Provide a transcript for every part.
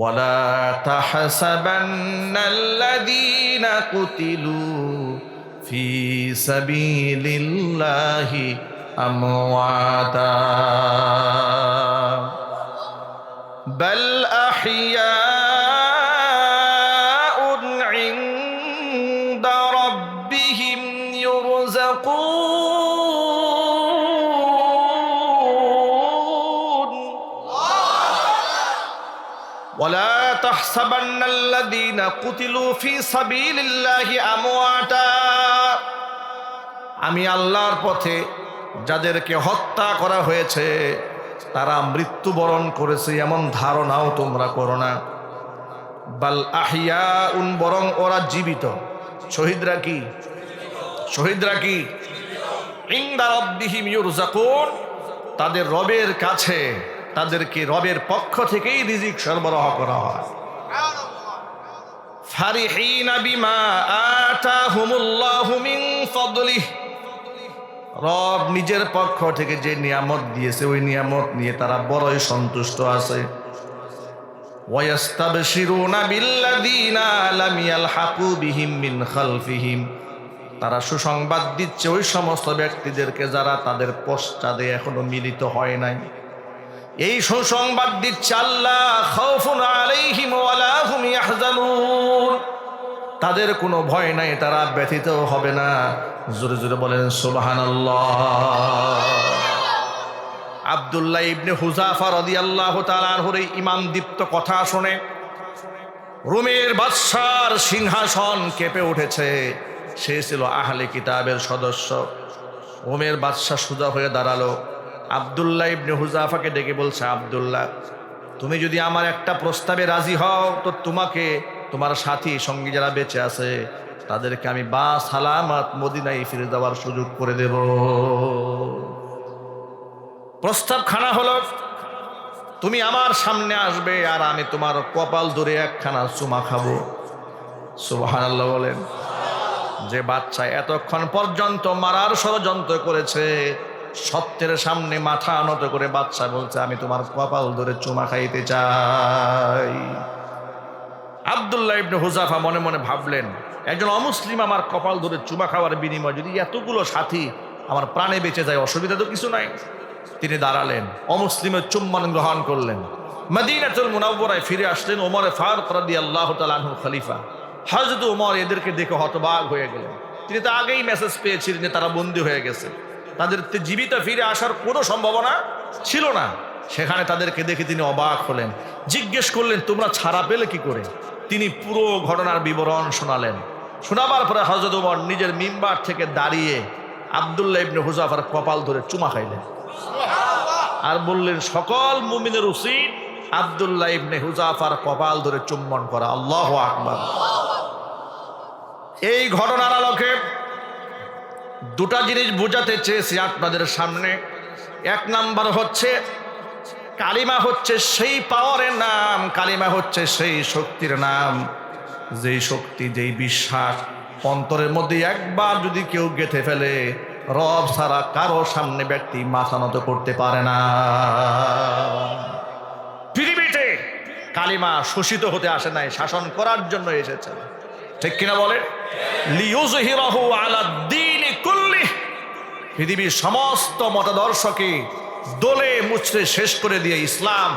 ওয়ালা তাহসাবান্নাল্লাযীনা কুতিলু ফি সাবিলিল্লাহি আমওয়াতা বাল আহইয়াউন ইনদা রাব্বিহিম ইউরযাকুন ওয়ালা তাহসাবান্নাল্লাযীনা কুতিলু ফি সাবিলিল্লাহি আমওয়াতা। আমি আল্লাহর পথে যাদেরকে হত্যা করা হয়েছে তারা মৃত্যুবরণ করেছে এমন ধারণাও তোমরা করো না। বাল আহইয়াউন, বরং ওরা জীবিত। শহীদরা কি? শহীদরা কি? ইনদা রাব্বিহিম ইউরযাকুন, তাদের রবের কাছে তাদেরকে রবের পক্ষ থেকেই রিজিক সরবরাহ করা হয়। ফারিহিনা বিমা আতাহুমুল্লাহু মিন ফাদলিহি, রব নিজের পক্ষ থেকে যে নিয়ামত দিয়েছে ওই নিয়ামত নিয়ে তারা বড়ই সন্তুষ্ট আছে। ওয়াস্তাবশিরুনা বিল্লাযীনা লাম ইয়ালহাকু বিহিম মিন খালফিহিম, তারা সুসংবাদ দিচ্ছে ওই সমস্ত ব্যক্তিদেরকে যারা তাদের পশ্চাতে এখনো মিলিত হয় নাই। এই সুসংবাদ দিচ্ছে আল্লাহ, খাউফুন আলাইহিম ওয়ালা হুম ইয়াহজানুন, তাদের কোনো ভয় নাই, তারা ব্যথিত হবে না। জোরে জোরে বলেন সুবহানাল্লাহ। আব্দুল্লাহ ইবনে হুযাফা রাদিয়াল্লাহু তাআলা আনহুর এই ঈমানদীপ্ত কথা শুনে রোমের বাদশার সিংহাসন কেঁপে উঠেছে। সে ছিল আহলে কিতাবের সদস্য। রোমের বাদশা সোজা হয়ে দাঁড়ালো, আব্দুল্লাহ ইবনে হুযাফাকে ডেকে বলছে, আব্দুল্লাহ, তুমি যদি আমার একটা প্রস্তাবে রাজি হও তো তোমাকে, তোমার সাথী সঙ্গী যারা বেঁচে আছে তাদেরকে আমি বা সালামাত মদিনায় ফিরে যাওয়ার সুযোগ করে দেব। প্রস্তাব খানা হলো, তুমি আমার সামনে আসবে আর আমি তোমার কপাল ধরে একখানা চুমা খাবো। সুবহানাল্লাহ বলেন। যে বাচ্চা এতক্ষণ পর্যন্ত মারার ষড়যন্ত্র করেছে, সত্যের সামনে মাথা নত করে বাচ্চা বলছে, আমি তোমার কপাল ধরে চুমা খাইতে চাই। আব্দুল্লাহ ইবনে হুযাফা মনে মনে ভাবলেন, একজন অমুসলিম আমার কপাল ধরে চুমা খাওয়ার বিনিময়ে যদি এতগুলো সাথী আমার প্রাণে বেঁচে যায়, অসুবিধা তো কিছু নাই। তিনি দাঁড়ালেন, অমুসলিমের চুম্বন গ্রহণ করলেন, মদিনাতুল মুনাওয়ারায় ফিরে আসলেন। ওমর ফারুক রাদিয়াল্লাহু তাআলা আনহু খলিফা। হযরত ওমর এদেরকে দেখে হতবাক হয়ে গেলেন। তিনি তো আগেই মেসেজ পেয়েছিলেন যে তারা বন্দী হয়ে গেছে, তাদের জীবিত ফিরে আসার কোনো সম্ভাবনা ছিল না। সেখানে তাদেরকে দেখে তিনি অবাক হলেন, জিজ্ঞেস করলেন, তোমরা ছাড়া পেলে কি করে? তিনি পুরো ঘটনার বিবরণ শোনালেন। শোনাবার পরে হযরত ওমর নিজের মিম্বার থেকে দাঁড়িয়ে আব্দুল্লাহ ইবনে হুযাফার কপাল ধরে চুমা খাইলেন আর বললেন, সকল মুমিনের উচিত আব্দুল্লাহ ইবনে হুযাফার কপাল ধরে চুম্বন করা। আল্লাহু আকবার। এই ঘটনার আলোকে দুটা জিনিস বোঝাতে চেয়েছি আপনাদের সামনে। এক নাম্বার হচ্ছে, কালিমা হচ্ছে সেই পাওয়ারের নাম, কালিমা হচ্ছে সেই শক্তির নাম, যেই শক্তি, যেই বিশ্বাস অন্তরের মধ্যে একবার যদি কেউ গেঁথে ফেলে, রব ছাড়া কারো সামনে ব্যক্তি মাথা নত করতে পারে না। পৃথিবীতে কালিমা শোষিত হতে আসে নাই, শাসন করার জন্য এসেছে। ঠিক কিনা বলে? লিইউযহিরাহু আলাদ-দীনি কুল্লিহি, পৃথিবীর সমস্ত মতাদর্শকে দলে মুচড়ে শেষ করে দিয়ে ইসলাম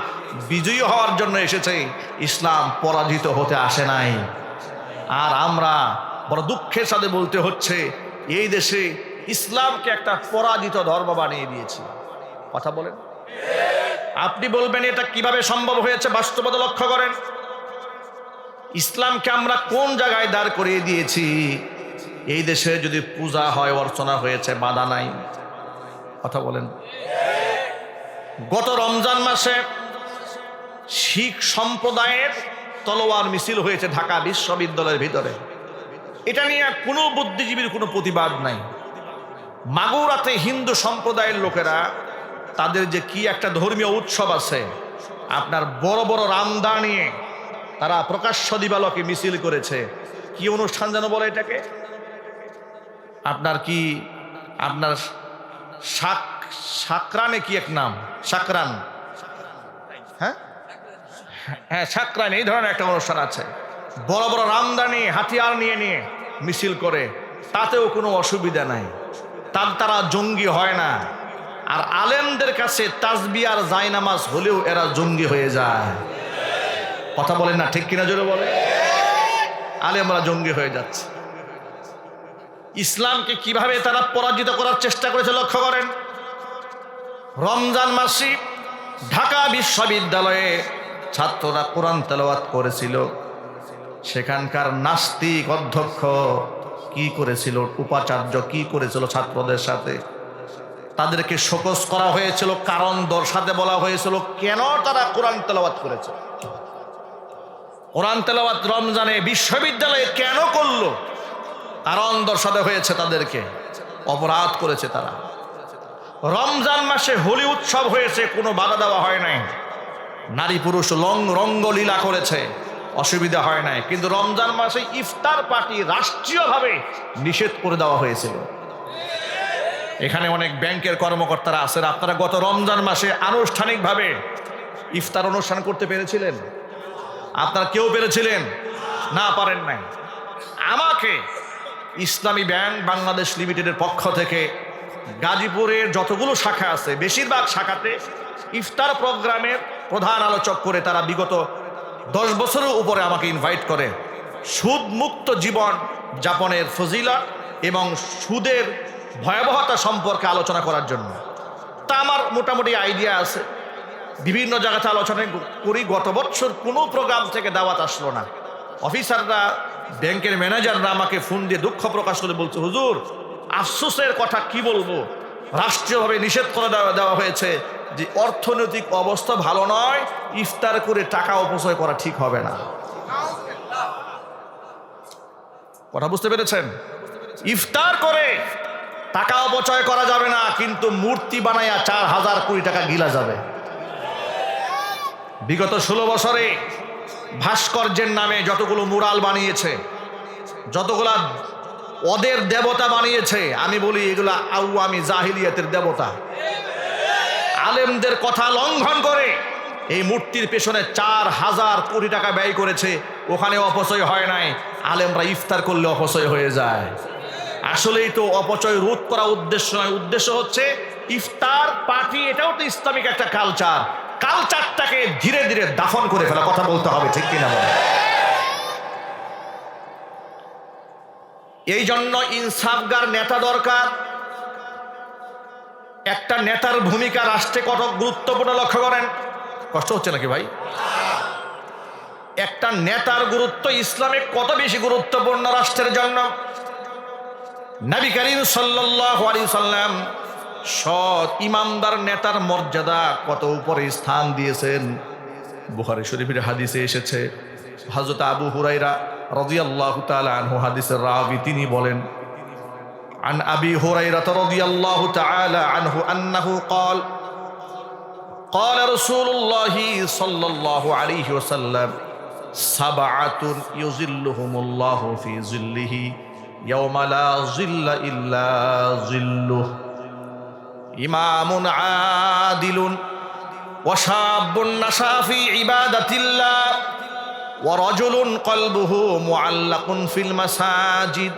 বিজয়ী হওয়ার জন্য এসেছে, ইসলাম পরাজিত হতে আসে নাই। আর আমরা বড় দুঃখের সাথে বলতে হচ্ছে, এই দেশে ইসলামকে একটা পরাজিত ধর্ম বানিয়ে দিয়েছি। কথা বলেন। আপনি বলবেন এটা কিভাবে সম্ভব হয়েছে? বাস্তবতা লক্ষ্য করেন। ইসলামকে আমরা কোন জায়গায় দাঁড় করিয়ে দিয়েছি? এই দেশে যদি পূজা হয়, অর্চনা হয়েছে, বাধা নাই। কথা বলেন। গত রমজান মাসে শিখ সম্প্রদায়ের তলোয়ার মিছিল হয়েছে ঢাকা বিশ্ববিদ্যালয়ের ভিতরে। এটা নিয়ে কোনো বুদ্ধিজীবীর কোনো প্রতিবাদ নাই। মাগুরাতে হিন্দু সম্প্রদায়ের লোকেরা তাদের যে কি একটা ধর্মীয় উৎসব আছে, আপনার বড় বড় রামদা নিয়ে তারা প্রকাশ্য দিবালোকে মিছিল করেছে। কি অনুষ্ঠান যেন বলে এটাকে? আপনার কি, আপনার সাকরানে কি এক নাম, সাকরান, হ্যাঁ হ্যাঁ, সাকরাইন এই ধরনের একটা অনুষ্ঠান আছে। বড় বড় রামদানি হাতিয়ার নিয়ে নিয়ে মিছিল করে, তাতেও কোনো অসুবিধা নাই, তারা জঙ্গি হয় না। আর আলেমদের কাছে তাসবিহ আর জায়নামাজ হলেও এরা জঙ্গি হয়ে যায়। কথা বলেন না, ঠিক কিনা জোরে বলে? আলেমরা জঙ্গি হয়ে যাচ্ছে। ইসলামকে কিভাবে তারা পরাজিত করার চেষ্টা করেছে লক্ষ্য করেন। রমজান মাসে ঢাকা বিশ্ববিদ্যালয়ে ছাত্ররা কোরআন তেলাওয়াত করেছিল। সেখানকার নাস্তিক অধ্যক্ষ কি করেছিল, উপাচার্য কি করেছিল ছাত্রদের সাথে? তাদেরকে শোকজ করা হয়েছিল, কারণ দর্শাতে বলা হয়েছিল কেন তারা কোরআন তেলাওয়াত করেছে। কোরআন তেলাওয়াত রমজানে বিশ্ববিদ্যালয়ে কেন করলো, কারণ দর্শাতে হয়েছে, তাদেরকে অপরাধ করেছে তারা। রমজান মাসে হোলি উৎসব হয়েছে, কোনো বাধা দেওয়া হয় নাই। নারী পুরুষ রঙ্গলীলা করেছে, অসুবিধা হয় নাই। কিন্তু রমজান মাসে ইফতার পার্টি রাষ্ট্রীয়ভাবে নিষেধ করে দেওয়া হয়েছিল। এখানে অনেক ব্যাংকের কর্মকর্তারা আছেন, আপনারা গত রমজান মাসে আনুষ্ঠানিকভাবে ইফতার অনুষ্ঠান করতে পেরেছিলেন? আপনারা কেউ পেরেছিলেন? না, পারেন নাই। আমাকে ইসলামী ব্যাংক বাংলাদেশ লিমিটেডের পক্ষ থেকে গাজীপুরের যতগুলো শাখা আছে বেশিরভাগ শাখাতে ইফতার প্রোগ্রামের প্রধান আলোচক করে তারা বিগত 10 বছরের উপরে আমাকে ইনভাইট করে সুদ মুক্ত জীবন যাপনের ফজিলত এবং সুদের ভয়াবহতা সম্পর্কে আলোচনা করার জন্য। তা আমার মোটামুটি আইডিয়া আছে, বিভিন্ন জায়গাতে আলোচনা করি। গত বছর কোনো প্রোগ্রাম থেকে দাওয়াত আসলো না। অফিসাররা, ব্যাংকের ম্যানেজাররা আমাকে ফোন দিয়ে দুঃখ প্রকাশ করে বলছে, হুজুর আফসোসের কথা কি বলবো, রাষ্ট্রীয়ভাবে নিষেধ করে দেওয়া হয়েছে যে অর্থনৈতিক অবস্থা ভালো নয়, ইফতার করে টাকা অপচয় করা ঠিক হবে না। কথা বুঝতে পেরেছেন? ইফতার করে টাকা অপচয় করা যাবে না, কিন্তু মূর্তি বানাইয়া 4,000 কোটি টাকা গিলা যাবে। বিগত 16 বছরে ভাস্কর্যের নামে যতগুলো মুরাল বানিয়েছে, যতগুলা ওদের দেবতা বানিয়েছে, আমি বলি এগুলা আওয়ামী জাহিলিয়াতের দেবতা। আলেমদের কথা লঙ্ঘন করে এই মূর্তির পেছনে 4,000 কোটি টাকা ব্যয় করেছে, ওখানে অপচয় হয় নাই। আলেমরা ইফতার করলে অপচয় হয়ে যায়। আসলেই তো অপচয় রোধ করা উদ্দেশ্য নয়, উদ্দেশ্য হচ্ছে ইফতার পার্টি, এটাও তো ইসলামিক একটা কালচার। কালচারটাকে ধীরে ধীরে দাফন করে ফেলা, কথা বলতে হবে, ঠিক কিনা বলে? এই জন্য ইনসাফগার নেতা দরকার। একটা নেতার ভূমিকা রাষ্ট্রে কত গুরুত্বপূর্ণ লক্ষ্য করেন। কষ্ট হচ্ছে নাকি ভাই? একটা নেতার গুরুত্ব ইসলামে কত বেশি গুরুত্বপূর্ণ রাষ্ট্রের জন্য। নবী করিম সাল্লাল্লাহু আলাইহি সাল্লাম সৎ ইমানদার নেতার মর্যাদা কত উপরে স্থান দিয়েছেন। বুখারী শরীফের হাদিসে এসেছে, হযরত আবু হুরায়রা রাদিয়াল্লাহু তাআলা আনহু হাদিসের রাবি, তিনি বলেন, عن أبي هريرة رضي الله تعالى عنه أنه قال قال رسول الله صلى الله عليه وسلم سبعة يظلهم الله في ظله يوم لا ظل إلا ظله إمام عادل وشاب نشأ في عبادة الله ورجل قلبه معلق في المساجد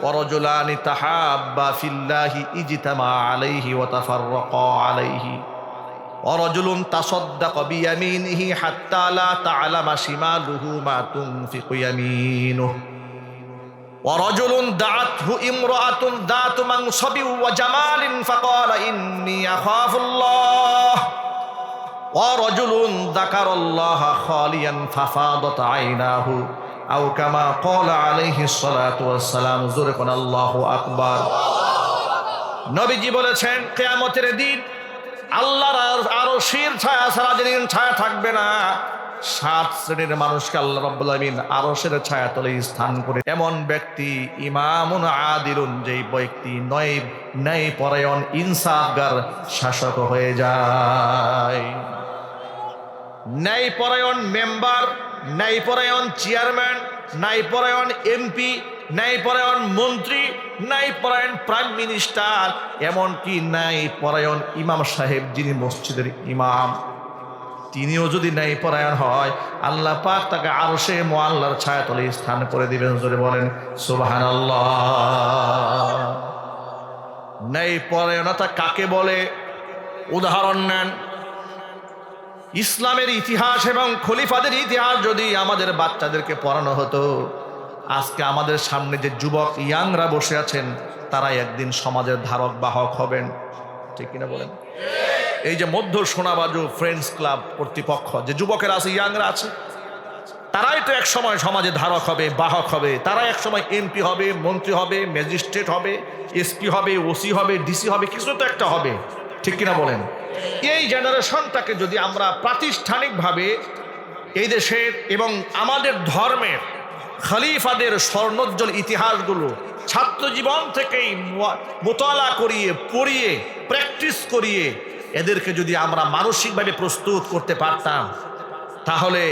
ورجلان تحابا في الله اجتمعا عليه وتفرقا عليه ورجل تصدق بيمينه حتى لا تعلم شماله ما تنفق يمينه ورجل دعته امرأة ذات منصب وجمال فقال إني أخاف الله ورجل ذكر الله خاليا ففاضت عيناه أو كما قال عليه الصلاة والسلام زرقنا الله أكبر। নবীজি বলেছেন, কিয়ামতের দিন আল্লাহর আরশের ছায়া ছাড়া যেদিন ছায়া থাকবে না, 7 শ্রেণীর মানুষকে আল্লাহ রাব্বুল আলামিন আরশের ছায়া তলে স্থান করে। এমন ব্যক্তি ইমামুন আদিলুন, যেই ব্যক্তি ন্যায় পরায়ণ ইনসাফগার শাসক হয়ে যায়। ন্যায়পরায়ণ মেম্বার, ন্যায়পরায়ণ চেয়ারম্যান, ন্যায়পরায়ণ এমপি, ন্যায়পরায়ণ মন্ত্রী, ন্যায়পরায়ণ প্রাইম মিনিস্টার, এমনকি ন্যায়পরায়ণ ইমাম সাহেব যিনি মসজিদের ইমাম, তিনিও যদি ন্যায় পরায়ণ হয়, আল্লাহ পাক তাকে আরশে মুআল্লার ছায়াতলে স্থান করে দিবেন। জোরে বলেন সুবহানাল্লাহ। ন্যায় পরায়ণতা কাকে বলে? উদাহরণ নেন, ইসলামের ইতিহাস এবং খলিফাদের ইতিহাস যদি আমাদের বাচ্চাদেরকে পড়ানো হতো, আজকে আমাদের সামনে যে যুবক ইয়াংরা বসে আছেন, তারাই একদিন সমাজের ধারক বাহক হবেন। ঠিক কিনা বলেন? এই যে মধ্য সোনাবাজু ফ্রেন্ডস ক্লাব কর্তৃপক্ষ যে যুবকেরা আছে, ইয়াংরা আছে, তারাই তো এক সময় সমাজে ধারক হবে, বাহক হবে। তারা এক সময় এমপি হবে, মন্ত্রী হবে, ম্যাজিস্ট্রেট হবে, এসপি হবে, ওসি হবে, ডিসি হবে, কিছু তো একটা হবে। ঠিক কিনা বলেন? এই জেনারেশনটাকে যদি আমরা প্রাতিষ্ঠানিকভাবে এই দেশের এবং আমাদের ধর্মের খলিফাদের স্বর্ণোজ্জ্বল ইতিহাসগুলো ছাত্র জীবন থেকেই মোতালা করিয়ে, পড়িয়ে, প্র্যাকটিস করিয়ে এদেরকে যদি আমরা মানসিকভাবে প্রস্তুত করতে পারতাম, তাহলে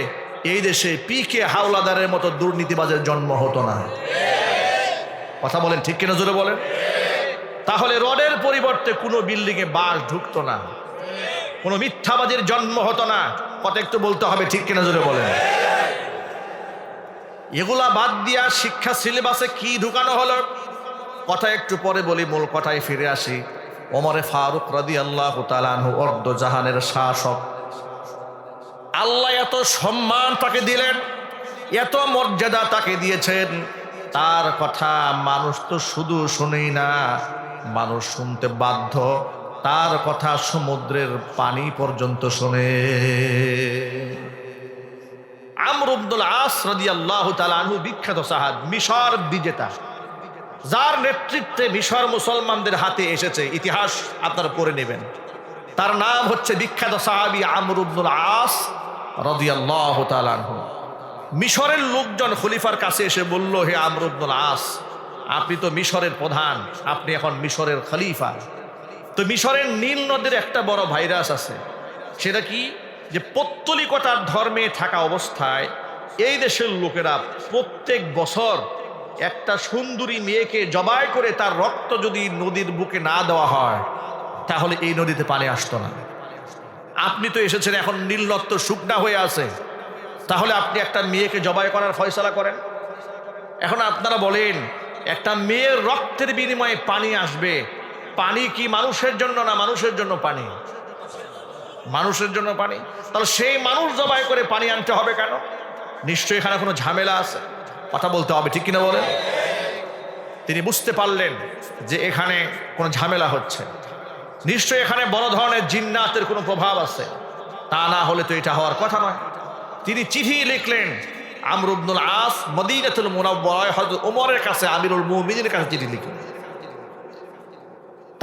এই দেশে পিকে হাওলাদারের মতো দুর্নীতিবাজের জন্ম হতো না। কথা বলেন ঠিক কিনা? জোরে বলেন। তাহলে রডের পরিবর্তে কোনো বিল্ডিংয়ে বাস ঢুকতো না, কোনো মিথ্যাবাদীর জন্ম হতো না। কথা একটু বলতে হবে, ঠিক কিনা? জোরে বলেন। এগুলা বাদ দিয়া শিক্ষা সিলেবাসে কি ঢুকানো হলো, কথা একটু পরে বলি, মূল কথায় ফিরে আসি। ওমরে ফারুক রাদিয়াল্লাহু তাআলা আনহু অর্ধ জাহানের শাসক। আল্লাহ এত সম্মান তাকে দিলেন, এত মর্যাদা তাকে দিয়েছেন, তার কথা মানুষ তো শুধু শুনেই না, মানুষ শুনতে বাধ্য। তার কথা সমুদ্রের পানি পর্যন্ত শোনে। আমর ইবনুল আস রাদিয়াল্লাহু তাআলা আনহু বিখ্যাত সাহাবী, মিশর বিজেতা, যার নেতৃত্বে মিশর মুসলমানদের হাতে এসেছে। ইতিহাস আপনারা পড়ে নেবেন। তার নাম হচ্ছে বিখ্যাত সাহাবী আমর ইবনুল আস রাদিয়াল্লাহু তাআলা আনহু। মিশরের লোকজন খলিফার কাছে এসে বলল, হে আমর ইবনুল আস, আপনি তো মিশরের প্রধান, আপনি এখন মিশরের খলিফা। তো মিশরের নীল নদের একটা বড় ভাইরাস আছে। সেটা কি? যে পৌত্তলিকতার ধর্মে থাকা অবস্থায় এই দেশের লোকেরা প্রত্যেক বছর একটা সুন্দরী মেয়েকে জবাই করে তার রক্ত যদি নদীর বুকে না দেওয়া হয়, তাহলে এই নদীতে পানি আসতো না। আপনি তো এসেছেন, এখন নীল নদ তো শুকনা হয়ে আছে, তাহলে আপনি একটা মেয়েকে জবাই করার ফয়সালা করেন। এখন আপনারা বলেন, একটা মেয়ের রক্তের বিনিময়ে পানি আসবে, পানি কি মানুষের জন্য না মানুষের জন্য পানি? মানুষের জন্য পানি। তাহলে সেই মানুষ জবাই করে পানি আনতে হবে কেন? নিশ্চয়ই এখানে কোনো ঝামেলা আছে। কথা বলতে হবে, ঠিক কিনা বলেন? তিনি বুঝতে পারলেন যে এখানে কোনো ঝামেলা হচ্ছে, নিশ্চয়ই এখানে বড় ধরনের জিন্নাতের কোনো প্রভাব আছে, তা না হলে তো এটা হওয়ার কথা নয়। তিনি চিঠি লিখলেন। আমর ইবনুল আস মদিনাতুল মুনাওয়ারায় হযরত ওমরের কাছে, আমিরুল মুমিনিনের কাছে চিঠি লিখলেন।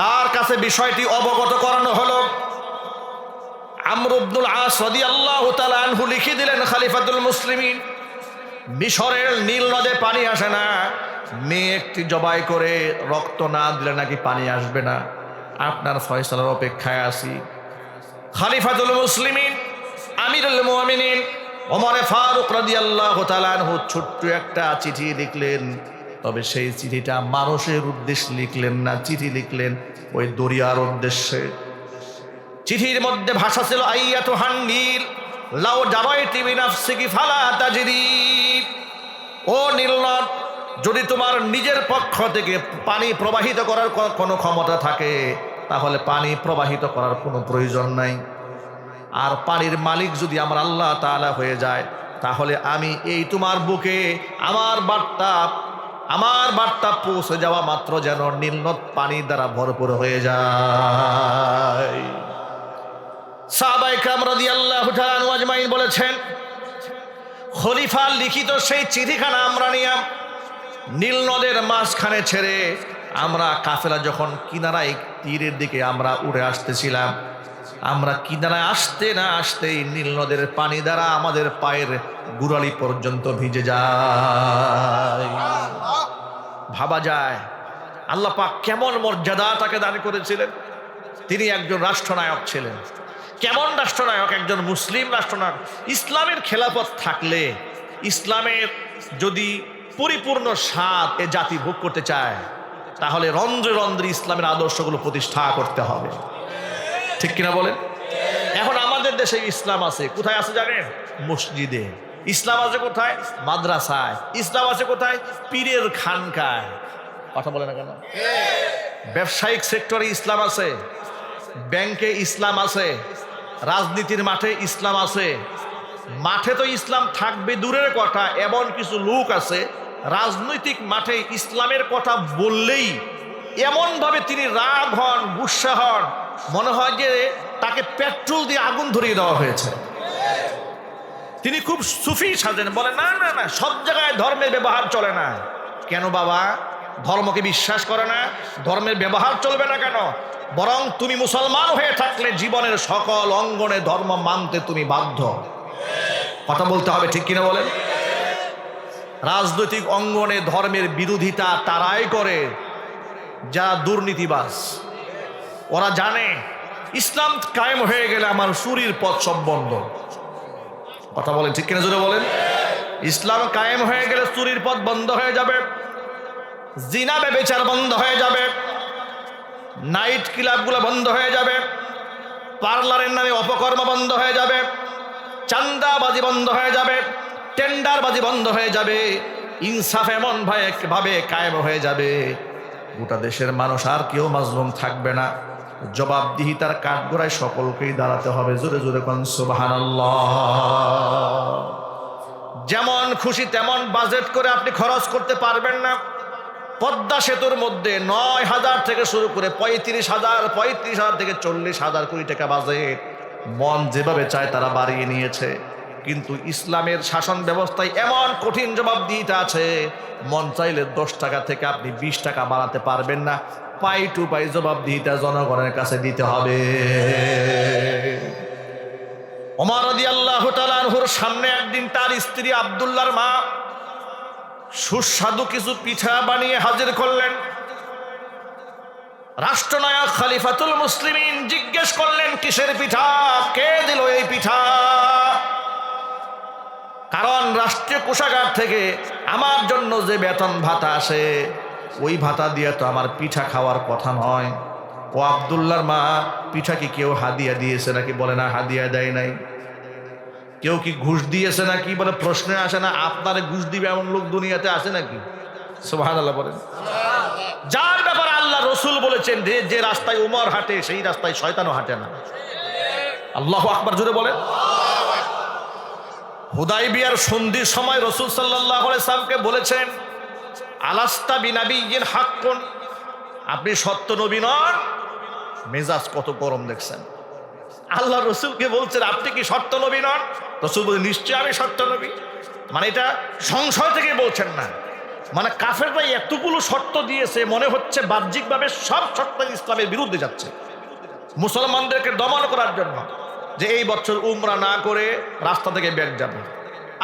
তার কাছে বিষয়টি অবগত করানো হলো। আমর ইবনুল আস রাদিয়াল্লাহু তাআলা আনহু লিখে দিলেন, খলিফাতুল মুসলিমিন, মিশরের নীল নদে পানি আসে না, মেয়ে একটি জবাই করে রক্ত না দিলে নাকি পানি আসবে না। আপনার ফয়সালার অপেক্ষায় আছি। খলিফাতুল মুসলিমিন আমিরুল মুমিনিন ওমরে ফারুক রাদিয়াল্লাহু তাআলা আনহু ছোট্ট একটা চিঠি লিখলেন। তবে সেই চিঠিটা মানুষের উদ্দেশ্যে লিখলেন না, চিঠি লিখলেন ওই দরিয়ার উদ্দেশ্যে। চিঠির মধ্যে ভাষা ছিল, আইয়াতুহান নীল লাউ জারাইতি বিনাফসিকি ফালা তাজরি। ও নীল নদ, যদি তোমার নিজের পক্ষ থেকে পানি প্রবাহিত করার কোনো ক্ষমতা থাকে, তাহলে পানি প্রবাহিত করার কোনো প্রয়োজন নাই। আর পানির মালিক যদি আমার আল্লাহ তাআলা হয়ে যায়, তাহলে আমি এই তোমার বুকে আমার বার্তা পৌঁছে যাওয়া মাত্র যেন নীল নদ পানির দ্বারা ভরপুর হয়ে যায়। সাহাবায়ে কেরাম রাদিয়াল্লাহু তাআলা আনহু আজমাইন বলেছেন, খলিফার লিখিত সেই চিঠিখানা আমরা নিয়ে নীল নদের মাঝখানে ছেড়ে আমরা কাফেলা যখন কিনারায় তীরের দিকে আমরা উড়ে আসতেছিলাম, আমরা কিনারায় আসতে না আসতেই নীল নদের পানি দ্বারা আমাদের পায়ের গোড়ালি পর্যন্ত ভিজে যায়। ভাবা যায় আল্লাহ পাক কেমন মর্যাদা তাকে দান করেছিলেন। তিনি একজন রাষ্ট্রনায়ক ছিলেন। কেমন রাষ্ট্রনায়ক? একজন মুসলিম রাষ্ট্রনায়ক। ইসলামের খেলাফত থাকলে, ইসলামের যদি পরিপূর্ণ স্বাদ এ জাতি ভোগ করতে চায়, তাহলে রন্ধ্রে রন্ধ্রে ইসলামের আদর্শগুলো প্রতিষ্ঠা করতে হবে। ঠিক কিনা বলেন? এখন আমাদের দেশে ইসলাম আছে। কোথায় আছে জানেন? মসজিদে। ইসলাম আছে কোথায়? মাদ্রাসায়। ইসলাম আছে কোথায়? পীরের খানকায়। কথা বলে না কেন? ব্যবসায়িক সেক্টরে ইসলাম আছে, ব্যাংকে ইসলাম আছে, রাজনীতির মাঠে ইসলাম আছে। মাঠে তো ইসলাম থাকবে দূরের কথা, এমন কিছু লোক আছে রাজনৈতিক মাঠে ইসলামের কথা বললেই এমনভাবে তিনি রাগ হন, গুসা হন, মনে হয় যে তাকে পেট্রোল দিয়ে আগুন ধরিয়ে দেওয়া হয়েছে। তিনি খুব সুফি সাজেন, বলে না না না, সব জায়গায় ধর্মের ব্যবহার চলে না। কেন বাবা? ধর্মকে বিশ্বাস করে না? ধর্মের ব্যবহার চলবে না কেন? বরং তুমি মুসলমান হয়ে থাকলে জীবনের সকল অঙ্গনে ধর্ম মানতে তুমি বাধ্য। কথা বলতে হবে, ঠিক কিনা বলেন? রাজনৈতিক অঙ্গনে ধর্মের বিরোধিতা তারাই করে যারা দুর্নীতিবাজ। ওরা জানে ইসলাম কায়েম হয়ে গেলে আমার চুরির পথ সব বন্ধ। কথা বলেন, ঠিক কিনা জোরে বলেন? ইসলাম কায়েম হয়ে গেলে চুরির পথ বন্ধ হয়ে যাবে, জিনা ব্যভিচার বন্ধ হয়ে যাবে, নাইট ক্লাবগুলো বন্ধ হয়ে যাবে, পার্লারের নামে অপকর্ম বন্ধ হয়ে যাবে, চাঁদাবাজি বন্ধ হয়ে যাবে, টেন্ডারবাজি বন্ধ হয়ে যাবে, ইনসাফ এমন ভাবে কায়েম হয়ে যাবে, গোটা দেশের মানুষ আর কেউ মাজলুম থাকবে না। জবাবদিহিতার কাঠগড়ায় সকলকেই দাঁড়াতে হবে। জোরে জোরে কোন সুবহানাল্লাহ। যেমন খুশি তেমন বাজেট করে আপনি খরচ করতে পারবেন না। পদ্মা সেতুর মধ্যে 9,000 থেকে শুরু করে 35,000 থেকে 40,000 কোটি টাকা বাজেট মন যেভাবে চায় তারা বাড়িয়ে নিয়েছে। কিন্তু ইসলামের শাসন ব্যবস্থায় এমন কঠিন জবাবদিহিতা আছে, মন চাইলে 10 টাকা থেকে আপনি 20 টাকা বাড়াতে পারবেন না। পাই টু পাই জবাবদিহিতা জনগণের কাছে দিতে হবে। ওমর রাদিয়াল্লাহু তাআলা আনহুর সামনে একদিন তার স্ত্রী আব্দুল্লাহর মা সুস্বাদু কিছু পিঠা বানিয়ে হাজির করলেন। রাষ্ট্রনায়ক খলিফাতুল মুসলিমিন জিজ্ঞেস করলেন, কিসের পিঠা? কে দিল এই পিঠা? কারণ রাষ্ট্রীয় কোষাগার থেকে আমার জন্য যে বেতন ভাতা আসে, ওই ভাতা দিয়ে তো আমার পিঠা খাওয়ার কথা নয়। ও আব্দুল্লাহর মা, পিঠা কি কেউ হাদিয়া দিয়েছে নাকি? বলে না, হাদিয়া দেয় নাই। কেউ কি ঘুষ দিয়েছে নাকি? বলে প্রশ্নে আসে না। আপনারে ঘুষ দিবে এমন লোক দুনিয়াতে আছে নাকি? সুবহানাল্লাহ বলেন। যার ব্যাপারে আল্লাহ রসুল বলেছেন যে রাস্তায় উমর হাঁটে সেই রাস্তায় শয়তানও হাঁটে না। আল্লাহু আকবার জোরে বলেন। হুদাইবিয়ার সন্ধির সময় রসুল সাল্লাল্লাহু আলাইহি সাল্লামকে বলেছেন, আলাস্তা বিনাবিয়্যিন হাক্কুন, আপনি সত্য নবী নন? মেজাজ কত গরম দেখছেন। আল্লাহ রসুলকে বলছেন, আপনি কি সত্য নবী নন? রসুল বলছেন, নিশ্চয় আমি সত্য নবী। মানে এটা সংশয় থেকে বলছেন না, মানে কাফেররা এতগুলো শর্ত দিয়েছে, মনে হচ্ছে বাহ্যিকভাবে সব শর্ত ইসলামের বিরুদ্ধে যাচ্ছে, মুসলমানদেরকে দমন করার জন্য। যে এই বছর উমরা না করে রাস্তা থেকে ব্যাগ যাবে,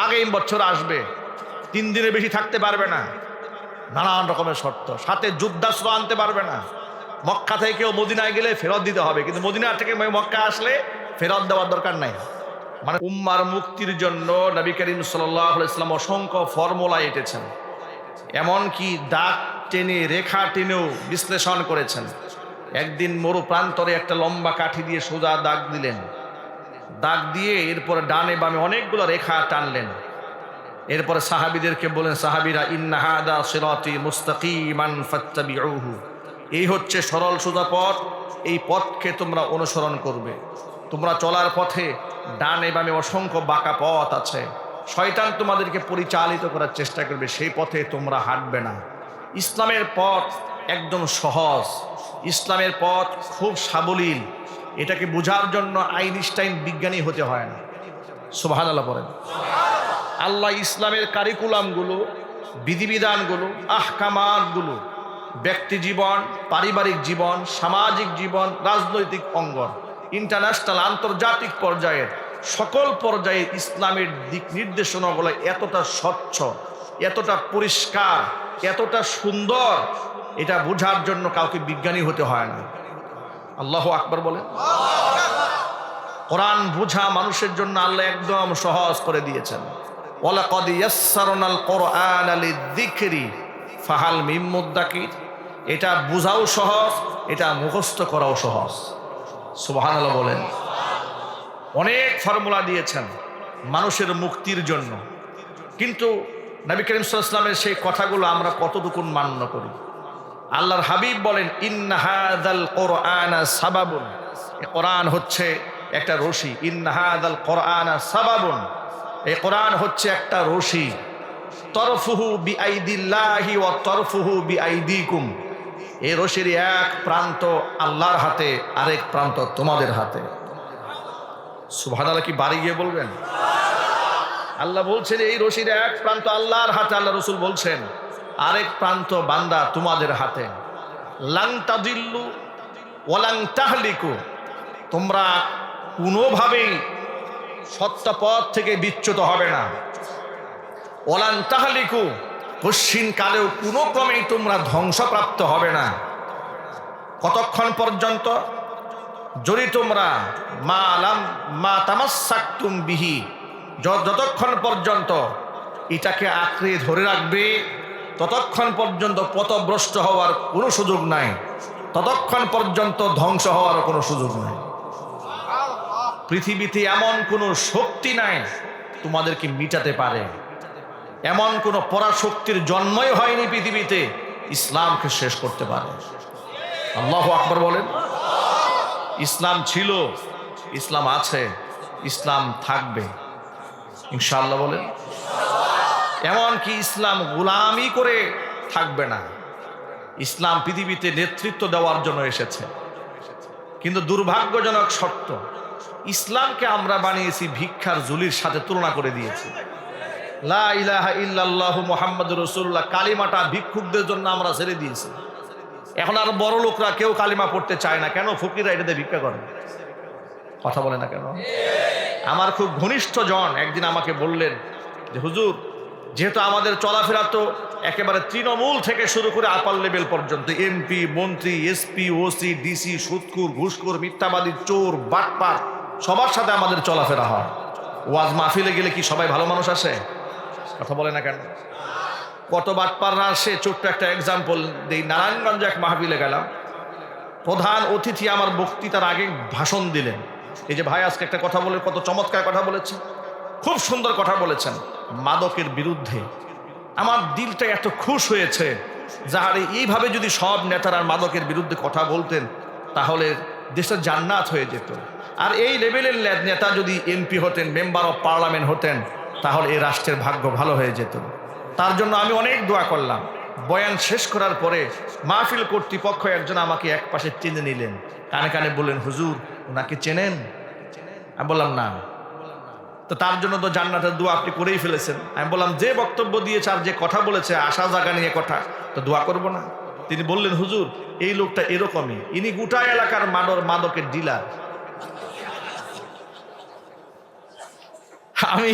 আগামী বছর আসবে, 3 দিনের বেশি থাকতে পারবে না, নানান রকমের শর্ত, সাথে যুদ্ধাস্ত্র আনতে পারবে না, মক্কা থেকে কেউ মদিনায় গেলে ফেরত দিতে হবে, কিন্তু মদিনা থেকে মক্কা আসলে ফেরত দেওয়ার দরকার নাই। মানে উম্মার মুক্তির জন্য নবী করিম সাল্লাল্লাহু আলাইহি ওয়াসাল্লাম অসংখ্য ফর্মুলা এঁটেছেন, এমনকি দাগ টেনে রেখা টেনেও বিশ্লেষণ করেছেন। একদিন মরু প্রান্তরে একটা লম্বা কাঠি দিয়ে সোজা দাগ দিলেন, দাগ দিয়ে এরপরে ডানে বামে অনেকগুলো রেখা টানলেন। এরপরে সাহাবীদেরকে বলেন, সাহাবীরা, ইন্না হাদা সিরাতি মুস্তাকিমান ফাত্তাবিউহু, এই হচ্ছে সরল সোজা পথ, এই পথকে তোমরা অনুসরণ করবে। তোমরা চলার পথে ডানে বামে অসংখ্য বাঁকা পথ আছে, শয়তান তোমাদেরকে পরিচালিত করার চেষ্টা করবে, সেই পথে তোমরা হাঁটবে না। ইসলামের পথ একদম সহজ, ইসলামের পথ খুব সাবলীল। এটাকে বোঝার জন্য আইনস্টাইন বিজ্ঞানী হতে হয় না। সুবহানাল্লাহ বলেন। আল্লাহ ইসলামের কারিকুলামগুলো, বিধিবিধানগুলো, আহকামাতগুলো ব্যক্তি জীবন, পারিবারিক জীবন, সামাজিক জীবন, রাজনৈতিক অঙ্গন, ইন্টারন্যাশনাল আন্তর্জাতিক পর্যায়ের সকল পর্যায়ে ইসলামের দিক নির্দেশনাগুলো এতটা স্বচ্ছ, এতটা পরিষ্কার, এতটা সুন্দর, এটা বোঝার জন্য কাউকে বিজ্ঞানী হতে হয় না। আল্লাহু আকবার বলেন। কোরআন বোঝা মানুষের জন্য আল্লাহ একদম সহজ করে দিয়েছেন। ওয়ালাকাদ ইয়াসসারনাল কোরআনা লিযিকরি ফাহাল মিন মুদ্দাকির, এটা বোঝাও সহজ, এটা মুখস্থ করাও সহজ। সুবহানাল্লাহ বলেন। অনেক ফর্মুলা দিয়েছেন মানুষের মুক্তির জন্য, কিন্তু নবী করিম সাল্লাল্লাহু আলাইহি ওয়াসাল্লামের সেই কথাগুলো আমরা কতটুকু মান্য করি? আল্লাহর হাবিব বলেন, ইন্না হাযাল কুরআনা সাবাবুন, এই কোরআন হচ্ছে একটা রশি। ইন্না হাযাল কুরআনা সাবাবুন, এই কোরআন হচ্ছে একটা রশি। তরফুহু বিআইদিল্লাহি ওয়া তরফুহু বিআইদিকুম, এই রশির এক প্রান্ত আল্লাহর হাতে, আরেক প্রান্ত তোমাদের হাতে। সুবহানাল্লাহ, কি বাড়ি গিয়ে বলবেন? আল্লাহ বলছেন এই রশির এক প্রান্ত আল্লাহর হাতে, আল্লাহ রাসূল বলছেন আরেক প্রান্ত বান্দা তোমাদের হাতে। লান তাদিল্লু ওয়া লান তাহলিকু, তোমরা কোনোভাবেই সত্য পথ থেকে বিচ্যুত হবে না। ওয়ালান তাহলিকু, কশ্চিন কালেও কোনো ক্রমেই তোমরা ধ্বংসপ্রাপ্ত হবে না। কতক্ষণ পর্যন্ত? যদি তোমরা মা তামাসসাকতুম বিহি, যতক্ষণ পর্যন্ত এটাকে আঁকড়ে ধরে রাখবে ততক্ষণ পর্যন্ত পথভ্রষ্ট হওয়ার কোনো সুযোগ নাই, ততক্ষণ পর্যন্ত ধ্বংস হওয়ার কোনো সুযোগ নাই। পৃথিবীতে এমন কোনো শক্তি নাই তোমাদেরকে মিটাতে পারে, এমন কোনো পরাশক্তির জন্মই হয়নি পৃথিবীতে ইসলামকে শেষ করতে পারে। আল্লাহু আকবার বলেন। ইসলাম ছিল, ইসলাম আছে, ইসলাম থাকবে ইনশাআল্লাহ বলেন। এমনকি ইসলাম গোলামি করে থাকবে না, ইসলাম পৃথিবীতে নেতৃত্ব দেওয়ার জন্য এসেছে। কিন্তু দুর্ভাগ্যজনক সত্য, ইসলামকে আমরা বানিয়েছি ভিক্ষার ঝুলির সাথে তুলনা করে দিয়েছি। লা ইলাহা ইল্লাল্লাহু মুহাম্মাদুর রাসূলুল্লাহ কালিমাটা ভিক্ষুকদের জন্য আমরা ছেড়ে দিয়েছি। এখন আর বড় লোকরা কেউ কালিমা পড়তে চায় না, কেন? ফকিররা এটাতে ভিক্ষা করে। কথা বলে না কেন? আমার খুব ঘনিষ্ঠ জন একদিন আমাকে বললেন যে হুজুর, যেহেতু আমাদের চলাফেরা তো একেবারে তৃণমূল থেকে শুরু করে আপার লেভেল পর্যন্ত, এমপি, মন্ত্রী, এসপি, ওসি, ডিসি, সুদখোর, ঘুষখোর, মিথ্যাবাদী, চোর, বাটপার, সবার সাথে আমাদের চলাফেরা হয়। ওয়াজ মাহফিলে গেলে কি সবাই ভালো মানুষ আসে? কথা বলে না কেন? কত বাটপাররা আসে। ছোট্ট একটা এক্সাম্পল দিই। নারায়ণগঞ্জে এক মাহফিলে গেলাম, প্রধান অতিথি আমার বক্তৃতার আগে ভাষণ দিলেন। এই যে ভাই আজকে একটা কথা বলে, কত চমৎকার কথা বলেছেন, খুব সুন্দর কথা বলেছেন মাদকের বিরুদ্ধে। আমার দিলটা এত খুশ হয়েছে, যাহারে এইভাবে যদি সব নেতারা মাদকের বিরুদ্ধে কথা বলতেন তাহলে দেশটা জান্নাত হয়ে যেত। আর এই লেভেলের নেতা যদি এমপি হতেন, মেম্বার অফ পার্লামেন্ট হতেন, তাহলে এই রাষ্ট্রের ভাগ্য ভালো হয়ে যেত। তার জন্য আমি অনেক দোয়া করলাম। বয়ান শেষ করার পরে মাহফিল কর্তৃপক্ষ একজন আমাকে এক পাশে টেনে নিলেন, কানে কানে বললেন, হুজুর ওনাকে চেনেন? আমি বললাম না। তো তার জন্য তো জান্নাতের দোয়া আপনি করেই ফেলেছেন। আমি বললাম, যে বক্তব্য দিয়েছে আর যে কথা বলেছে আশা জাগা নিয়ে কথা, তো দোয়া করব না? তিনি বললেন, হুজুর এই লোকটা এরকমই, ইনি গোটা এলাকার মাদকের ডিলার। আমি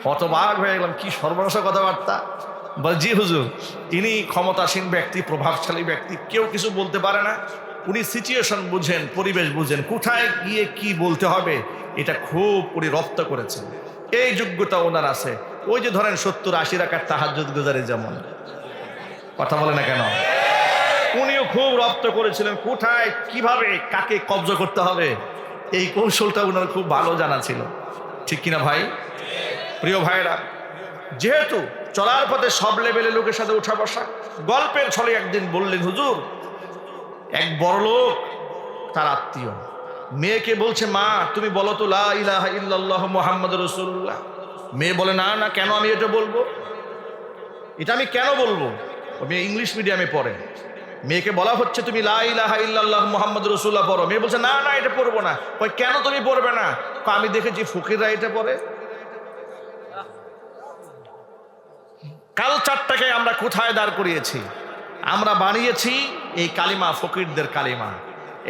হতবাক হয়ে গেলাম, কি সর্বনাশ কথাবার্তা। বল, জি হুজুর, ইনি ক্ষমতাসীন ব্যক্তি, প্রভাবশালী ব্যক্তি, কেউ কিছু বলতে পারে না। উনি সিচুয়েশন বুঝেন, পরিবেশ বুঝেন, কোথায় গিয়ে কি বলতে হবে এটা খুব উনি রপ্ত করেছেন। এই যোগ্যতা ওনার আছে। ওই যে ধরেন 70-80 রাকাত তাহাজ্জুদ গুজারি যেমন, কথা বলে না কেন, উনিও খুব রপ্ত করেছিলেন। কোথায় কিভাবে কাকে কব্জা করতে হবে এই কৌশলটা ওনার খুব ভালো জানা ছিল। ঠিক কিনা ভাই? প্রিয় ভাইরা, যেহেতু চলার পথে সব লেভেলের লোকের সাথে উঠা বসা, গল্পের ছলে একদিন বললেন, হুজুর এক বড় লোক, তার আত্মীয় মেয়েকে বলছে, মা তুমি বলো তো লা ইলাহা ইল্লাল্লাহু মুহাম্মাদুর রাসূলুল্লাহ। মেয়ে বলে, না না, কেন আমি এটা বলবো? এটা আমি কেন বলবো? ও মেয়ে ইংলিশ মিডিয়ামে পড়ে। মেয়েকে বলা হচ্ছে তুমি লা ইলাহা ইল্লাল্লাহু মুহাম্মাদুর রাসূলুল্লাহ পড়ো। মেয়ে বলছে, না না, এটা পড়বো না। কই, কেন তুমি পড়বে না? আমি দেখেছি ফকিররা এটা পড়ে। কালচারটাকে আমরা কোথায় দাঁড় করিয়েছি? আমরা বানিয়েছি এই কালিমা ফকিরদের কালিমা।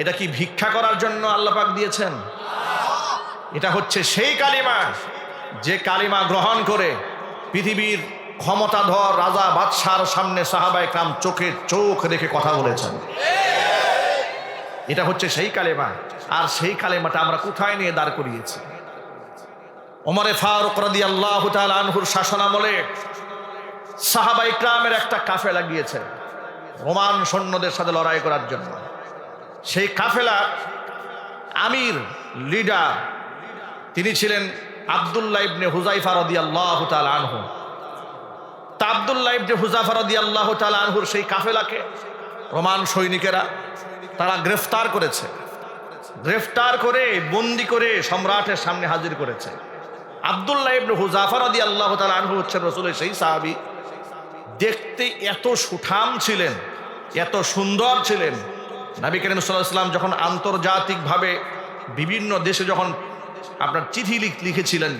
এটা কি ভিক্ষা করার জন্য আল্লাহ পাক দিয়েছেন? এটা হচ্ছে সেই কালিমা যে কালিমা গ্রহণ করে পৃথিবীর ক্ষমতাধর রাজা বাদশার সামনে সাহাবায়ে কেরাম চোখে চোখ রেখে কথা বলেছেন। এটা হচ্ছে সেই কালিমা। আর সেই কালিমাটা আমরা কোথায় নিয়ে দাঁড় করিয়েছি? ওমরে ফারুক রাদিয়াল্লাহু তাআলা আনহুর শাসনামলে সাহাবায়ে কেরামের একটা কাফেলা গিয়েছে রোমান সৈন্যদের সাথে লড়াই করার জন্য। সেই কাফেলার আমির, লিডার তিনি ছিলেন আব্দুল্লাহ ইবনে হুযায়ফা রাদিয়াল্লাহু তাআলা আনহু। তা আব্দুল্লাহ ইবনে হুযায়ফা রাদিয়াল্লাহু তাআলা আনহুর সেই কাফেলাকে রোমান সৈনিকেরা তারা গ্রেফতার করেছে, গ্রেফতার করে বন্দি করে সম্রাটের সামনে হাজির করেছে। আব্দুল্লাহ ইবনে হুযায়ফা রাদিয়াল্লাহু তাআলা আনহু হচ্ছেন রাসূলের সেই সাহাবী, দেখতে এত সুঠাম ছিলেন, এত সুন্দর ছিলেন। নবী করিম সাল্লাল্লাহু আলাইহি ওয়াসাল্লাম যখন আন্তর্জাতিকভাবে বিভিন্ন দেশে যখন আপনার চিঠি লিখেছিলেন,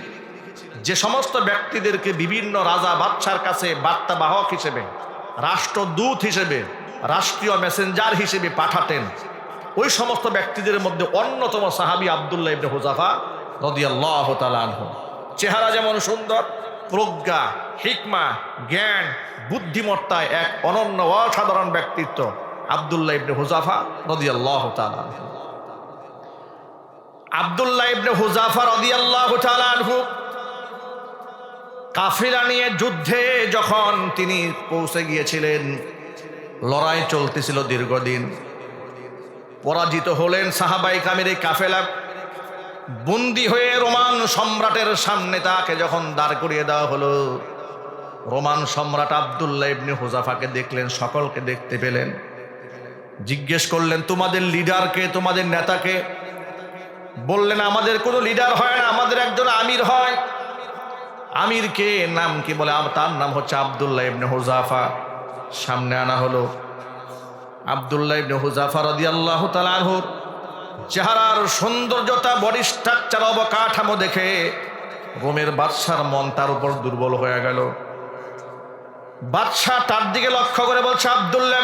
যে সমস্ত ব্যক্তিদেরকে বিভিন্ন রাজা বাদশার কাছে বার্তাবাহক হিসেবে, রাষ্ট্রদূত হিসেবে, রাষ্ট্রীয় মেসেঞ্জার হিসেবে পাঠাতেন, ওই সমস্ত ব্যক্তিদের মধ্যে অন্যতম সাহাবী আব্দুল্লাহ ইবনে হুযায়ফা রাদিয়াল্লাহু তাআলা আনহু। চেহারা যেমন সুন্দর, প্রজ্ঞা, হিকমা, জ্ঞান, বুদ্ধিমত্তায় এক অনন্য অসাধারণ ব্যক্তিত্ব আব্দুল্লাহ ইবনে হুযায়ফা রাদিয়াল্লাহু তাআলা আনহু। আব্দুল্লাহ ইবনে হুযায়ফা রাদিয়াল্লাহু তাআলা আনহু কাফিলা নিয়ে যুদ্ধে যখন তিনি পৌঁছে গিয়েছিলেন, লড়াই চলতেছিল দীর্ঘদিন, পরাজিত হলেন সাহাবায়ে কেরামের এই কাফেলা। বন্দী হয়ে রোমান সম্রাটের সামনে তাকে যখন দাঁড় করিয়ে দেওয়া হলো, রোমান সম্রাট আব্দুল্লাহ ইবনে হুযায়ফাকে দেখলেন, সকলকে দেখতে পেলেন, জিজ্ঞেস করলেন তোমাদের লিডারকে, তোমাদের নেতাকে? বললেন আমাদের কোনো লিডার হয় না, আমাদের একজন আমির হয়। আমির কে? নাম কি? বলে তার নাম হচ্ছে আব্দুল্লাহ ইবনে হুযায়ফা। সামনে আনা হলো। আব্দুল্লাহ ইবনে হুযায়ফা রাদিয়াল্লাহু তাআলা আনহুর চেহারার সৌন্দর্যতা, বডি স্ট্রাকচার, অবকাঠামো দেখে রোমের বাদশার মন তার উপর দুর্বল হয়ে গেল। বাদশাহ তার দিকে লক্ষ্য করে বলছে, আব্দুল্লাহ,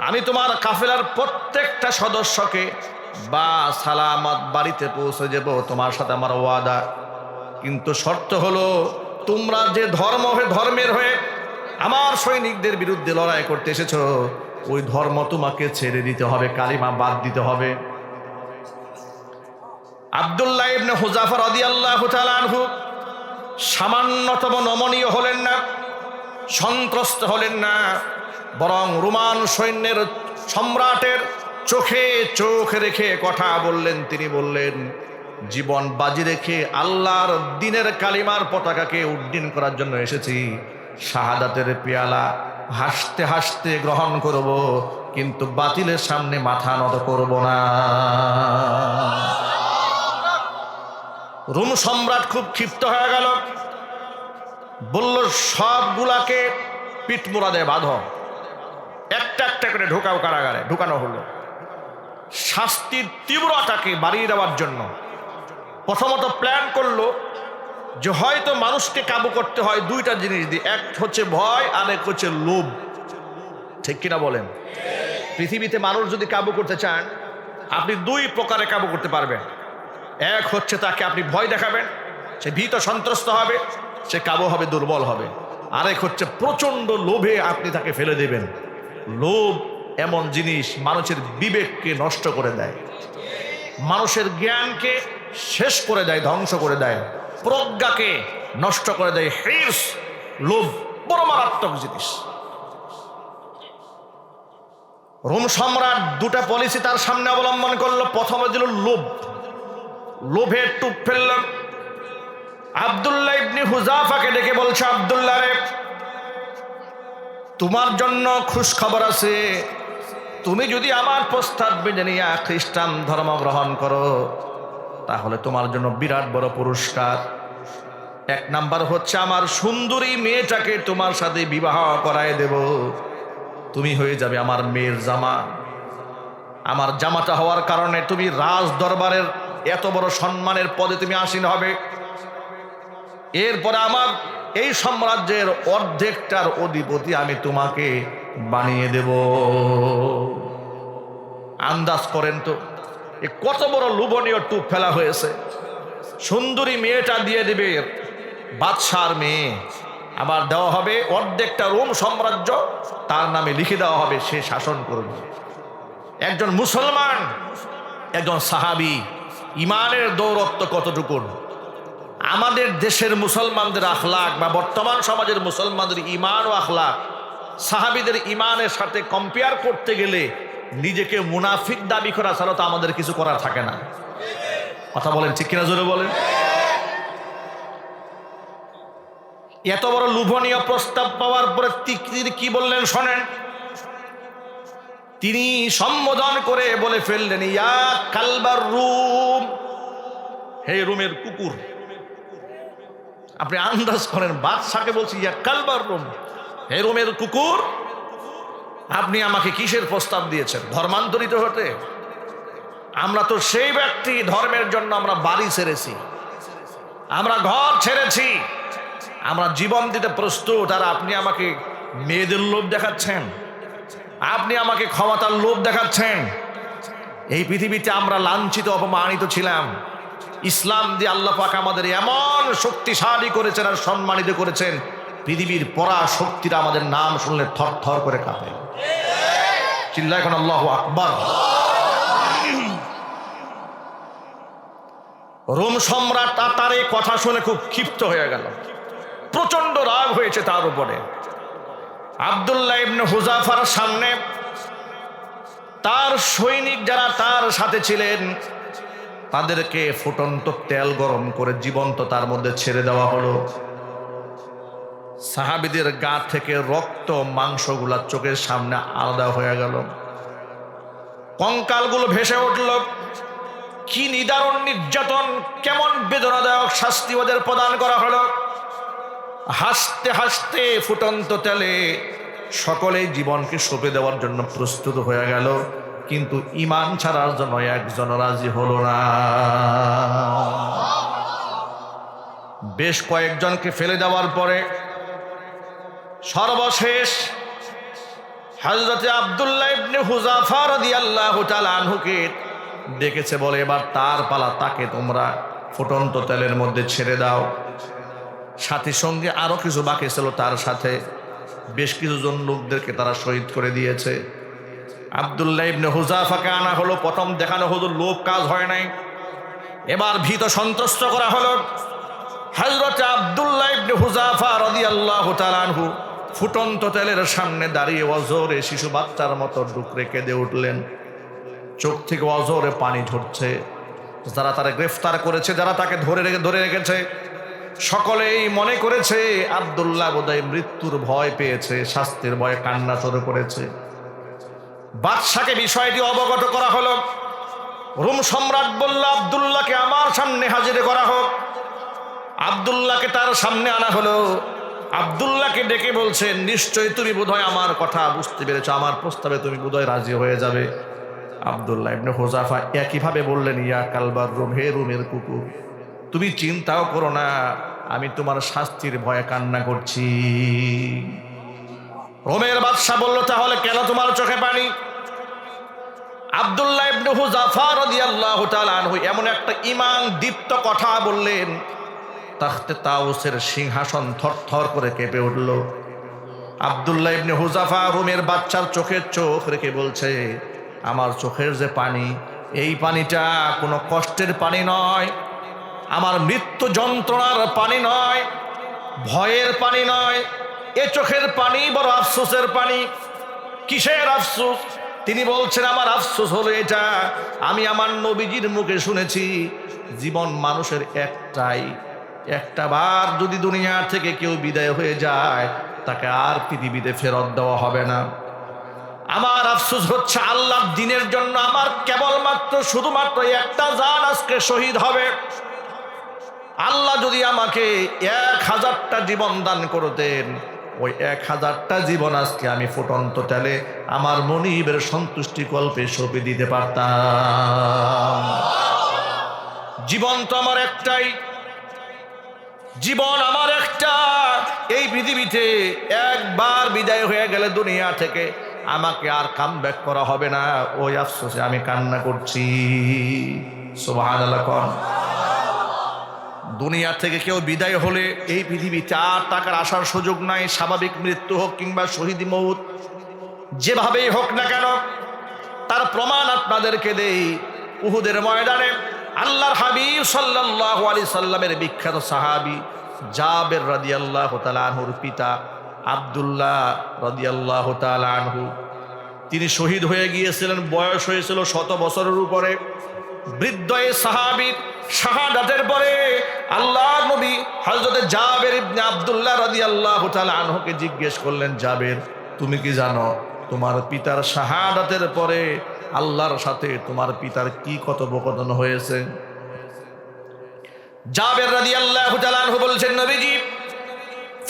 আমি তোমার কাফেলার প্রত্যেকটা সদস্যকে বা সালামত বাড়িতে পৌঁছে যাব, তোমার সাথে আমার ওয়াদা। কিন্তু শর্ত হলো, তোমরা যে ধর্মের হয়ে আমার সৈনিকদের বিরুদ্ধে লড়াই করতে এসেছো, ওই ধর্ম তোমাকে ছেড়ে দিতে হবে, কালিমা বাদ দিতে হবে। আব্দুল্লাহ ইবনে হুযায়ফা রাদিয়াল্লাহু তাআলা আনহু সামান্যতম নমনীয় হলেন না, সন্ত্রস্ত হলেন না, বরং রোমান সৈন্যের সম্রাটের চোখে চোখ রেখে কথা বললেন। তিনি বললেন, জীবন বাজি রেখে আল্লাহর দ্বীনের কালিমার পতাকাকে উড্ডীন করার জন্য এসেছি। শাহাদাতের পেয়ালা হাসতে হাসতে গ্রহণ করব, কিন্তু বাতিলের সামনে মাথা নত করব না। রোম সম্রাট খুব ক্ষিপ্ত হয়ে গেল, বলল সবগুলাকে পিঠমোড়া দিয়ে বাঁধো, একটা একটা করে ঢোকাও কারাগারে। ঢুকানো হলো। শাস্তির তীব্রতাকে বাড়িয়ে দেওয়ার জন্য প্রথমত প্ল্যান করলো যে হয়তো মানুষকে কাবু করতে হয় দুইটা জিনিস দিয়ে, এক হচ্ছে ভয় আর এক হচ্ছে লোভ। ঠিক কিনা বলেন? পৃথিবীতে মানুষ যদি কাবু করতে চান, আপনি দুই প্রকারে কাবু করতে পারবেন। এক হচ্ছে তাকে আপনি ভয় দেখাবেন, সে ভীত সন্ত্রস্ত হবে, সে কাবু হবে, দুর্বল হবে। আরেক হচ্ছে প্রচন্ড লোভে আপনি তাকে ফেলে দেবেন। লোভ এমন জিনিস মানুষের বিবেককে নষ্ট করে দেয়, মানুষের জ্ঞানকে শেষ করে দেয়, ধ্বংস করে দেয়, প্রজ্ঞাকে নষ্ট করে দেয়। হির্স, লোভ বড় মারাত্মক জিনিস। রোম সম্রাট দুটা পলিসি তার সামনে অবলম্বন করলো। প্রথমে দিল লোভ, লোভের টুপ ফেললাম। আব্দুল্লাহ ইবনে হুযায়ফাকে ডেকে বলছে, আব্দুল্লাহ রে, তোমার জন্য খুশ খবর আছে। তুমি যদি আমার প্রস্তাব মেনে নিয়ে খ্রিস্টান ধর্ম গ্রহণ করো, তাহলে তোমার জন্য বিরাট বড় পুরস্কার। এক নাম্বার হচ্ছে আমার সুন্দরী মেয়েটাকে তোমার সাথে বিবাহ করায় দেব, তুমি হয়ে যাবে আমার মেয়ের জামা। আমার জামাটা হওয়ার কারণে তুমি রাজ দরবারের এত বড় সম্মানের পদে তুমি আসীন হবে। এরপরে আমার এই সাম্রাজ্যের অর্ধেকটার অধিপতি আমি তোমাকে বানিয়ে দেব। আন্দাজ করেন তো এ কত বড় লোভনীয় টুপ ফেলা হয়েছে। সুন্দরী মেয়েটা দিয়ে দেবে বাদশার মেয়ে, আবার দেওয়া হবে অর্ধেকটা রোম সাম্রাজ্য, তার নামে লিখে দেওয়া হবে, সে শাসন করবে। একজন মুসলমান, একজন সাহাবী, ইমানের দৌরত্ব কতটুকু। আমাদের দেশের মুসলমানদের আখলাক বা বর্তমান সমাজের মুসলমানদের ইমান ও আখলাক সাহাবীদের ইমানের সাথে কম্পেয়ার করতে গেলে নিজেকে মুনাফিক দাবি করা ছাড়া তো আমাদের কিছু করার থাকে না। কথা বলেন ঠিক কিনা, জোরে বলেন। এত বড় লোভনীয় প্রস্তাব পাওয়ার পরে তিনি কি বললেন শোনেন। তিনি সম্বোধন করে বলে ফেললেন, ইয়া কালবার রুম, হে রুমের কুকুর। আপনি আন্দাজ করেন, বাদশাকে বলছি ইয়া কালবার রুম, হে রুমের কুকুর, আপনি আমাকে কিসের প্রস্তাব দিয়েছেন? ধর্মান্তরিত হতে? আমরা তো সেই ব্যক্তি, ধর্মের জন্য আমরা বাড়ি ছেড়েছি, আমরা ঘর ছেড়েছি, আমরা জীবন দিতে প্রস্তুত, আর আপনি আমাকে মেয়েদের লোভ দেখাচ্ছেন, আপনি আমাকে ক্ষমতার লোভ দেখাচ্ছেন। এই পৃথিবীতে আমরা লাঞ্ছিত অপমানিত ছিলাম, ইসলাম দিয়ে আল্লাহ পাক আমাদের এমন শক্তিশালী করেছেন আর সম্মানিত করেছেন, পৃথিবীর পরা শক্তিরা আমাদের নাম শুনলে থর থর করে কাঁপে। চিল্লায় এখন আল্লাহু আকবার। রোম সম্রাট তার এই কথা শুনে খুব ক্ষিপ্ত হয়ে গেল, প্রচন্ড রাগ হয়েছে তার উপরে। আব্দুল্লাহ ইবনে হুযাফার সামনে তার সৈনিক যারা তার সাথে ছিলেন তাদেরকে ফুটন্ত তেল গরম করে জীবন্ত তার মধ্যে ছেড়ে দেওয়া হলো। সাহাবীদের গা থেকে রক্ত মাংসগুলা চোখের সামনে আলাদা হয়ে গেল, কঙ্কালগুলো ভেসে উঠল। কি নিদারুণ নির্যাতন, কেমন বেদনাদায়ক শাস্তি ওদের প্রদান করা হলো। হাসতে হাসতে ফুটন্ত তেলে সকলেই জীবনকে সঁপে দেওয়ার জন্য প্রস্তুত হয়ে গেল, কিন্তু ঈমান ছাড়ার জন্য একজন রাজি হলো না। বেশ কয়েকজনকে ফেলে দেওয়ার পরে সর্বশেষ হযরতে আব্দুল্লাহ ইবনে হুযাফা রাদিয়াল্লাহু তাআলা আনহুকে ডেকেছে, বলে এবার তার পালা, তাকে তোমরা ফুটন্ত তেলের মধ্যে ছেড়ে দাও। সাথী সঙ্গে আরো কিছু বাকি ছিল, তার সাথে বেশ কিছু জন লোকদেরকে তারা শহীদ করে দিয়েছে। আব্দুল্লাহ ইবনে হুযাফাকে আনা হলো, প্রথম দেখানো হলো লোভ কাজ হয় নাই, এবার ভীত সন্ত্রস্ত করা হলো। হযরত আব্দুল্লাহ ইবনে হুযাফা রাদিয়াল্লাহু তাআলা আনহু ফুটন্ত তেলের সামনে দাঁড়িয়ে অজরে শিশু বাচ্চার মতো ডুকরে কেঁদে উঠলেন, চোখ থেকে অজরে পানি ঝরছে। যারা তারা গ্রেফতার করেছে, যারা তাকে ধরে রেখেছে, সকলেই মনে করেছে আব্দুল্লাহ বোধহয় মৃত্যুর ভয় পেয়েছে, শাস্তির ভয়ে কান্না শুরু করেছে। বাদশাকে বিষয়টি অবগত করা হলো। রোম সম্রাট বলল, আব্দুল্লাহকে আমার সামনে হাজির করা হোক। আব্দুল্লাহকে তার সামনে আনা হলো। আব্দুল্লাহকে ডেকে বলছেন, নিশ্চয়ই তুমি বোধহয় আমার কথা বুঝতে পেরেছো, আমার প্রস্তাবে তুমি বোধহয় রাজি হয়ে যাবে। আব্দুল্লাহ ইবনে হুযাফা একইভাবে বললেন, ইয়া কালবার রুম, হে রুমের কুকুর, তুমি চিন্তাও করো না, আমি তোমার শাস্তির ভয়ে কান্না করছি। রোমের বাদশা বলল, তাহলে কেন তোমার চোখে পানি? আব্দুল্লাহ ইবনে হুযাফা রাদিয়াল্লাহু তাআলা আনহু এমন একটা ঈমান দীপ্ত কথা বললেন, তাখতে তাউসের সিংহাসন থরথর করে কেঁপে উঠল। আব্দুল্লাহ ইবনে হুযাফা রোমের বাচ্চার চোখে চোখ রেখে বলছে, আমার চোখের যে পানি, এই পানিটা কোনো কষ্টের পানি নয়, আমার মৃত্যু যন্ত্রণার পানি নয়, ভয়ের পানি নয়, এ চোখের পানি বড় আফসোসের পানি। কিসের আফসোস? তিনি বলছেন, আমার আফসোস হলো এটা, আমি আমার নবীজির মুখে শুনেছি, জীবন মানুষের একটাই, একটা বার যদি দুনিয়া থেকে কেউ বিদায় হয়ে যায়, তাকে আর পৃথিবীতে ফেরত দেওয়া হবে না। আমার আফসোস হচ্ছে আল্লাহর দ্বীনের জন্য আমার কেবলমাত্র শুধুমাত্র একটা জান আজকে শহীদ হবে। আল্লাহ যদি আমাকে 1000টা জীবন দান করতেন, ওই 1000টা জীবন আজকে আমি ফুটন্ত তেলে আমার মনিবের সন্তুষ্টি কল্পে সঁপে দিতে পারতাম। জীবন তো আমার একটাই, জীবন আমার একটা, এই পৃথিবীতে একবার বিদায় হয়ে গেলে দুনিয়া থেকে আমাকে আর কাম ব্যাক করা হবে না, ওই আফসোসে আমি কান্না করছি। সুবহানাল্লাহ। কোন দুনিয়া থেকে কেউ বিদায় হলে এই পৃথিবীতে আর টাকার আসার সুযোগ নাই, স্বাভাবিক মৃত্যু হোক কিংবা শহীদি মউত, যেভাবেই হোক না কেন, তার প্রমাণ আপনাদেরকে দেই। উহুদের ময়দানে আল্লাহর হাবিব সাল্লাল্লাহু আলাইহি সাল্লামের বিখ্যাত সাহাবী জাবের রাদিয়াল্লাহু তাআলা আনহুর পিতা আব্দুল্লাহ রাদিয়াল্লাহু তাআলা আনহু, তিনি শহীদ হয়ে গিয়েছিলেন, বয়স হয়েছিল 100 বছরের উপরে। বৃদ্ধ এই সাহাবী শাহাদাতের পরে আল্লাহ নবী হযরত জাবের ইবনে আব্দুল্লাহ রাদিয়াল্লাহু তাআলা আনহুকে জিজ্ঞেস করলেন, জাবের, তুমি কি জানো তোমার পিতার শাহাদাতের পরে আল্লাহর সাথে তোমার পিতার কি কথোপকথন হয়েছে? জাবের রাদিয়াল্লাহু তাআলা আনহু বলছেন, নবীজি,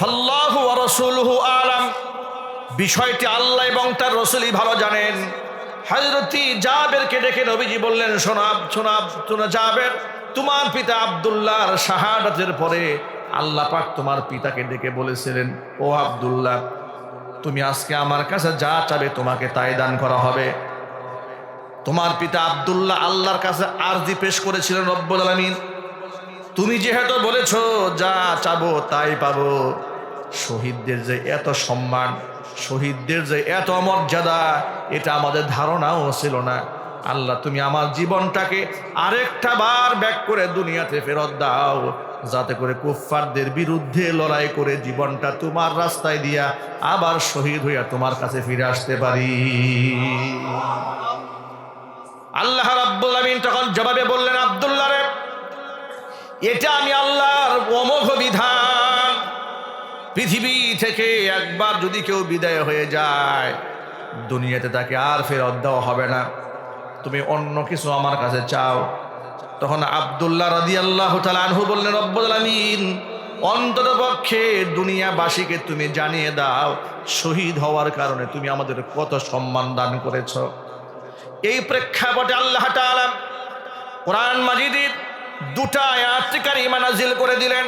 ফাল্লাহু ওয়া রাসূলুহু আলাম, বিষয়টি আল্লাহ এবং তার রাসূলই ভালো জানেন। হযরত জাবেরকে ডেকে নবীজি বললেন, শোনা জাবের, তোমার পিতা আব্দুল্লাহর শাহাদাতের পরে আল্লাহ পাক তোমার পিতাকে ডেকে বলেছিলেন, ও আব্দুল্লাহ, তুমি আজকে আমার কাছে যা চাবে তোমাকে তাই দান করা হবে। তোমার পিতা আব্দুল্লাহ আল্লাহর কাছে আরজি পেশ করেছিলেন, রব্বুল আলামিন, তুমি যেহেতু বলেছো যা চাবো তাই পাবো, শহীদদের যে এত সম্মান, শহীদদের যে এত মর্যাদা, এটা আমাদের ধারণাও ছিল না। আল্লাহ, তুমি আমার জীবনটাকে আরেকটা বার ব্যাক করে দুনিয়াতে ফেরত দাও, যাতে করে কুফফারদের বিরুদ্ধে লড়াই করে জীবনটা তোমার রাস্তায় দিয়া আবার শহীদ হইয়া তোমার কাছে ফিরে আসতে পারি। আল্লাহ রাব্বুল আমিন তখন জবাবে বললেন, আব্দুল্লাহ রে, এটা আমি আল্লাহর অমোঘ বিধান। পৃথিবী থেকে একবার যদি কেউ বিদায় হয়ে যায়, দুনিয়াতে তাকে আর ফেরত দেওয়া হবে না। তুমি অন্য কিছু আমার কাছে চাও। তখন আব্দুল্লাহ রাদিয়াল্লাহু তাআলা আনহু বললেন, রব্বুল আলামিন, অন্ততপক্ষে দুনিয়াবাসীকে তুমি জানিয়ে দাও, শহীদ হওয়ার কারণে তুমি আমাদের কত সম্মান দান করেছ। এই প্রেক্ষাপটে আল্লাহ তাআলা কোরআন মাজিদের দুটা আয়াত কারিমা নাজিল করে দিলেন।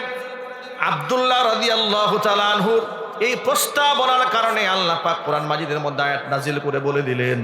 আব্দুল্লাহ রাদিয়াল্লাহু তাআলা আনহুর এই প্রস্তাবনার কারণে আল্লাহ পাক কোরআন মাজিদের মধ্যে আয়াত নাজিল করে বলে দিলেন,